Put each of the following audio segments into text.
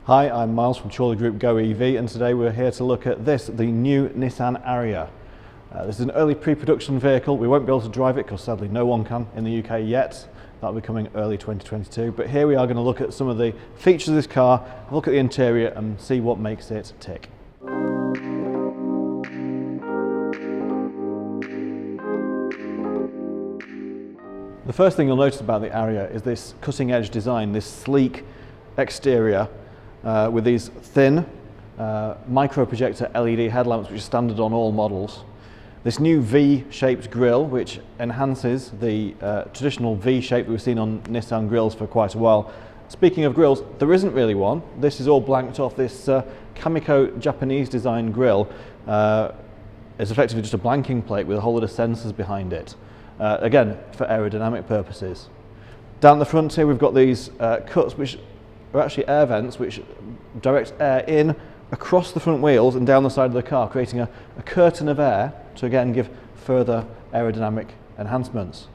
Hi, I'm Miles from Chorley Group GoEV, and today we're here to look at this, the new Nissan ARIYA. This is an early pre-production vehicle. We won't be able to drive it because sadly no one can in the UK yet. That'll be coming early 2022. But here we are going to look at some of the features of this car, look at the interior and see what makes it tick. The first thing you'll notice about the ARIYA is this cutting edge design, this sleek exterior with these thin micro projector LED headlamps which are standard on all models. This new V-shaped grille which enhances the traditional V shape that we've seen on Nissan grilles for quite a while. Speaking of grilles, there isn't really one. This is all blanked off. This Kamiko Japanese design grille is effectively just a blanking plate with a whole lot of sensors behind it. Again, for aerodynamic purposes. Down the front here we've got these cuts which are actually air vents which direct air in across the front wheels and down the side of the car, creating a curtain of air to again give further aerodynamic enhancements.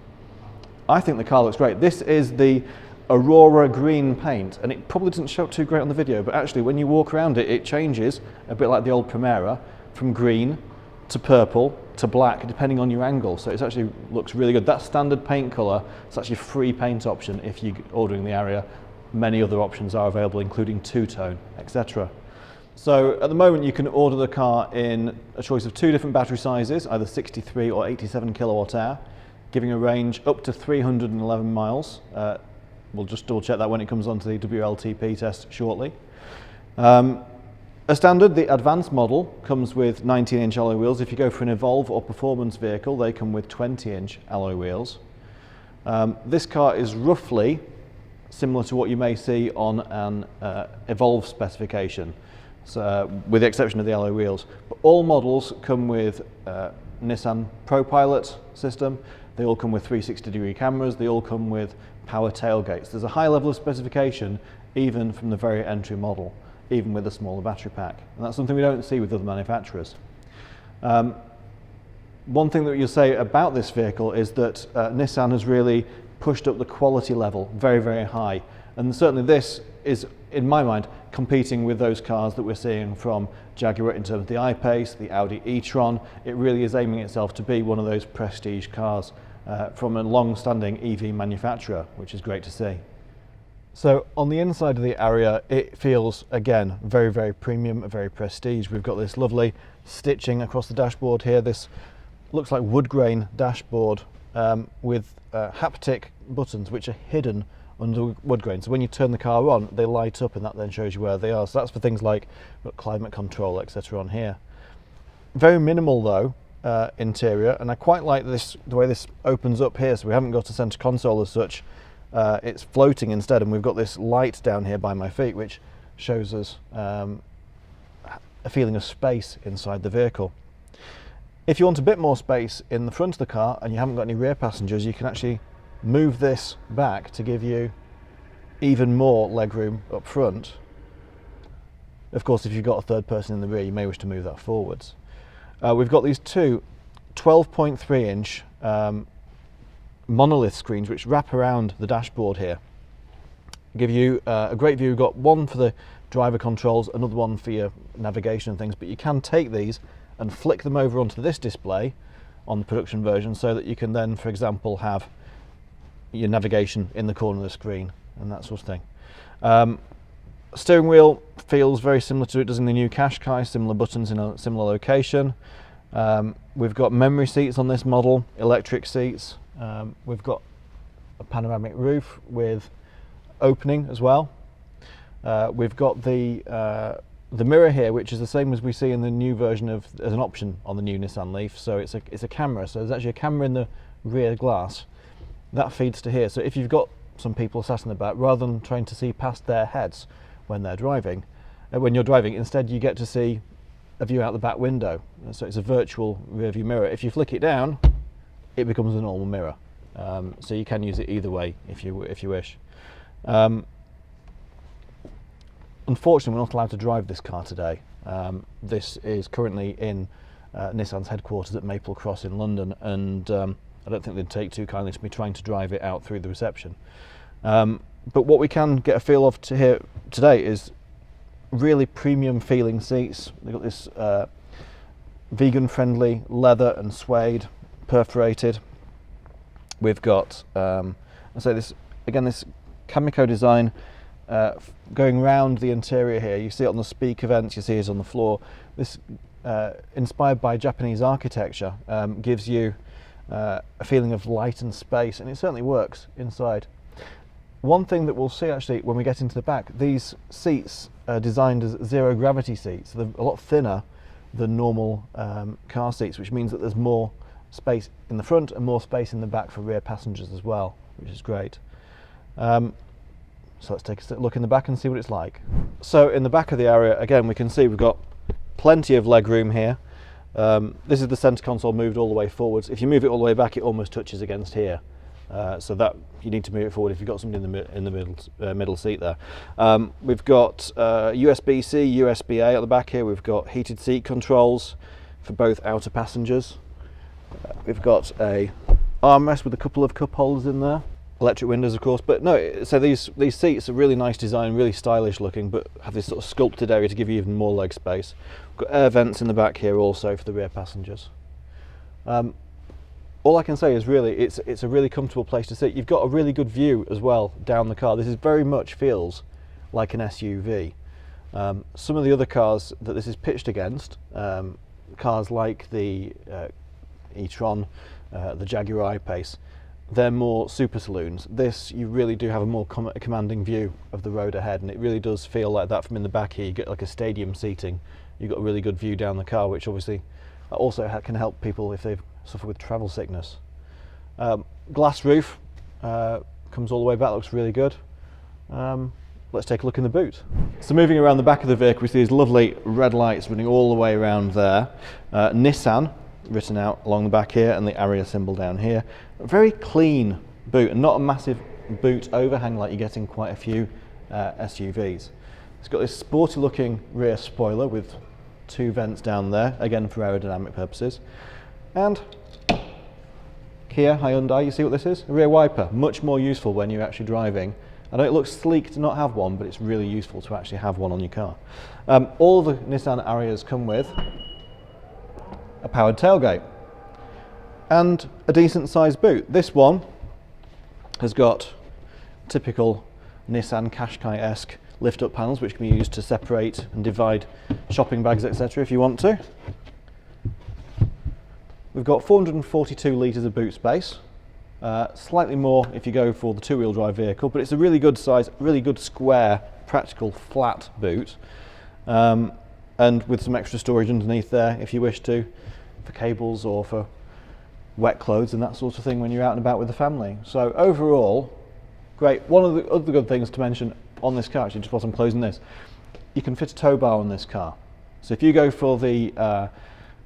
I think the car looks great. This is the Aurora green paint, and it probably doesn't show up too great on the video, but actually when you walk around it, it changes a bit like the old Primera from green to purple to black depending on your angle, so it actually looks really good. That standard paint colour, it's actually a free paint option if you're ordering the ARIYA. Many other options are available including two-tone, etc. So at the moment you can order the car in a choice of two different battery sizes, either 63 or 87 kilowatt hour, giving a range up to 311 miles. We'll just double check that when it comes onto the WLTP test shortly. As standard, the advanced model comes with 19-inch alloy wheels. If you go for an Evolve or performance vehicle, they come with 20-inch alloy wheels. This car is roughly similar to what you may see on an Evolve specification, so, with the exception of the alloy wheels. But all models come with Nissan ProPilot system. They all come with 360-degree cameras. They all come with power tailgates. There's a high level of specification even from the very entry model, even with a smaller battery pack. And that's something we don't see with other manufacturers. One thing that you'll say about this vehicle is that Nissan has really pushed up the quality level very, very high. And certainly this is, in my mind, competing with those cars that we're seeing from Jaguar in terms of the I-Pace, the Audi e-tron. It really is aiming itself to be one of those prestige cars from a long-standing EV manufacturer, which is great to see. So on the inside of the ARIYA, it feels, again, very, very premium, very prestige. We've got this lovely stitching across the dashboard here. This looks like wood grain dashboard with haptic buttons which are hidden under wood grain. So when you turn the car on, they light up and that then shows you where they are. So that's for things like climate control, etc. on here. Very minimal though, interior, and I quite like this, the way this opens up here. So we haven't got a centre console as such. It's floating instead, and we've got this light down here by my feet which shows us a feeling of space inside the vehicle. If you want a bit more space in the front of the car and you haven't got any rear passengers, you can actually move this back to give you even more legroom up front. Of course, if you've got a third person in the rear, you may wish to move that forwards. We've got these two 12.3-inch monolith screens which wrap around the dashboard here. Give you a great view. You've got one for the driver controls, another one for your navigation and things, but you can take these and flick them over onto this display on the production version so that you can then, for example, have your navigation in the corner of the screen and that sort of thing. Steering wheel feels very similar to it does in the new Qashqai, similar buttons in a similar location. We've got memory seats on this model, electric seats. We've got a panoramic roof with opening as well. We've got the mirror here, which is the same as we see in the new version as an option on the new Nissan Leaf. So it's a camera. So there's actually a camera in the rear glass that feeds to here. So if you've got some people sat in the back, rather than trying to see past their heads when they're driving, when you're driving, instead you get to see a view out the back window. So it's a virtual rear view mirror. If you flick it down, it becomes a normal mirror. So you can use it either way if you wish. Unfortunately, we're not allowed to drive this car today. This is currently in Nissan's headquarters at Maple Cross in London, and I don't think they'd take too kindly to me trying to drive it out through the reception. But what we can get a feel of here today is really premium feeling seats. They've got this vegan friendly leather and suede, perforated. We've got, this Kamiko design going round the interior here. You see it on the speaker vents, you see it on the floor. This, inspired by Japanese architecture, gives you a feeling of light and space, and it certainly works inside. One thing that we'll see actually when we get into the back, these seats are designed as zero gravity seats. So they're a lot thinner than normal car seats, which means that there's more space in the front and more space in the back for rear passengers as well, which is great. So let's take a look in the back and see what it's like. So in the back of the Ariya, again, we can see we've got plenty of leg room here. This is the centre console moved all the way forwards. If you move it all the way back, it almost touches against here. So that you need to move it forward if you've got somebody in the middle seat there. We've got USB-C, USB-A at the back here. We've got heated seat controls for both outer passengers. We've got a armrest with a couple of cup holders in there. Electric windows, of course, but no. So these seats are really nice design, really stylish looking, but have this sort of sculpted area to give you even more leg space. We've got air vents in the back here also for the rear passengers. All I can say is really it's a really comfortable place to sit. You've got a really good view as well down the car. This is very much feels like an SUV. Some of the other cars that this is pitched against, cars like the e-tron, the Jaguar I-Pace, they're more super saloons. This, you really do have a more commanding view of the road ahead, and it really does feel like that from in the back here. You get like a stadium seating. You've got a really good view down the car, which obviously also can help people if they suffer with travel sickness. Glass roof comes all the way back, looks really good. Let's take a look in the boot. So moving around the back of the vehicle, we see these lovely red lights running all the way around there. Nissan written out along the back here, and the Ariya symbol down here. A very clean boot, and not a massive boot overhang like you get in quite a few SUVs. It's got this sporty looking rear spoiler with two vents down there, again for aerodynamic purposes. And Kia, Hyundai, you see what this is? A rear wiper, much more useful when you're actually driving. I know it looks sleek to not have one, but it's really useful to actually have one on your car. All the Nissan Ariyas come with a powered tailgate and a decent sized boot. This one has got typical Nissan Qashqai-esque lift up panels, which can be used to separate and divide shopping bags, etc. if you want to. We've got 442 litres of boot space, slightly more if you go for the two-wheel drive vehicle, but it's a really good size, really good square, practical flat boot, and with some extra storage underneath there if you wish to, for cables or for wet clothes and that sort of thing when you're out and about with the family. So overall, great. One of the other good things to mention on this car, actually, just whilst I'm closing this, you can fit a tow bar on this car. So if you go for the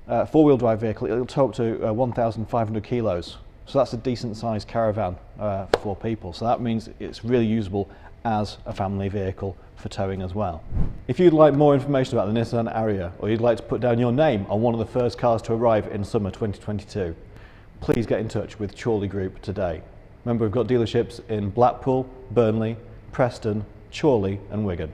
four-wheel drive vehicle, it'll tow up to 1,500 kilos. So that's a decent sized caravan for 4 people. So that means it's really usable as a family vehicle for towing as well. If you'd like more information about the Nissan Ariya, or you'd like to put down your name on one of the first cars to arrive in summer 2022, please get in touch with Chorley Group today. Remember, we've got dealerships in Blackpool, Burnley, Preston, Chorley and Wigan.